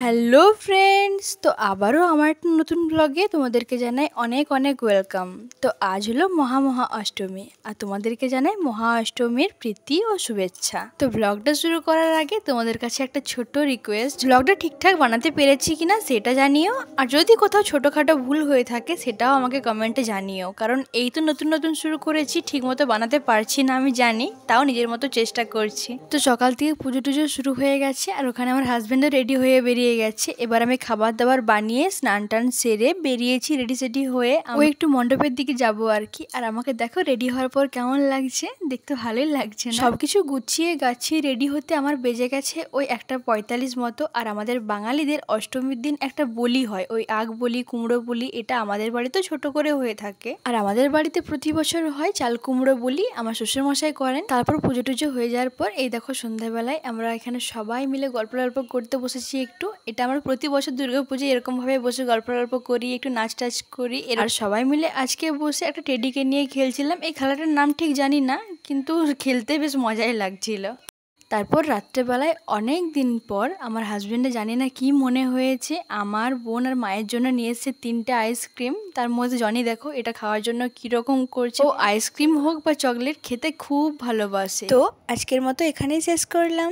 Hello friends, তো আবারও আমার একটা নতুন ব্লগে তোমাদেরকে জানাই অনেক অনেক ওয়েলকাম। তো আজ হলো মহা অষ্টমী, আর তোমাদেরকে জানাই মহা অষ্টমীর প্রীতি ও শুভেচ্ছা। তো ব্লগটা শুরু করার আগে তোমাদের কাছে একটা ছোট রিকোয়েস্ট, ব্লগটা ঠিকঠাক বানাতে পেরেছি কিনা সেটা জানিও, আর যদি কোথাও ছোটোখাটো ভুল হয়ে থাকে সেটাও আমাকে কমেন্টে জানিও, কারণ এই তো নতুন নতুন শুরু করেছি, ঠিকমতো বানাতে পারছি না আমি জানি, তাও নিজের মতো চেষ্টা করছি। তো সকাল থেকে পুজো টুজো শুরু হয়ে গেছে, আর ওখানে আমার হাজবেন্ডও রেডি হয়ে বেরিয়ে গেছে। এবার আমি খাবার দাবার বানিয়ে স্নান টান সেরে বেরিয়েছি রেডি সেডি হয়ে। আমি একটু মণ্ডপের দিকে যাব আর কি। আর আমাকে দেখো রেডি হওয়ার পর কেমন লাগছে, দেখতে ভালোই লাগছে না? সবকিছু গুছিয়ে গাছিয়ে রেডি হতে আমার বেজে গেছে ওই 1:45 মতো। আর আমাদের বাঙালিদের অষ্টমীর দিন একটা বলি হয়, ওই আগ বলি, কুমড়ো বলি। এটা আমাদের বাড়িতে ছোট করে হয়ে থাকে, আর আমাদের বাড়িতে প্রতি বছর হয় চাল কুমড়ো বলি, আমার শ্বশুর মশাই করেন। তারপর পুজো টুজো হয়ে যাওয়ার পর এই দেখো সন্ধ্যাবেলায় আমরা এখানে সবাই মিলে গল্প করতে বসেছি একটু। এটা আমরা প্রতি বছর দুর্গাপুজোয় এরকম ভাবে বসে গল্প করি, একটু নাচ টাচ করি। আর সবাই মিলে আজকে বসে একটা টেডিকে নিয়ে খেলছিলাম। এই খেলাটার নাম ঠিক জানি না, কিন্তু খেলতে বেশ মজাই লাগছিল। তারপর রাত্রেবেলায় অনেক দিন পর আমার হাজবেন্ডে জানি না কি মনে হয়েছে, আমার বোন আর মায়ের জন্য নিয়ে এসেছে 3টে আইসক্রিম। তার মধ্যে জনি দেখো এটা খাওয়ার জন্য কিরকম করছে। ও আইসক্রিম হোক বা চকলেট খেতে খুব ভালোবাসে। তো আজকের মতো এখানেই শেষ করলাম।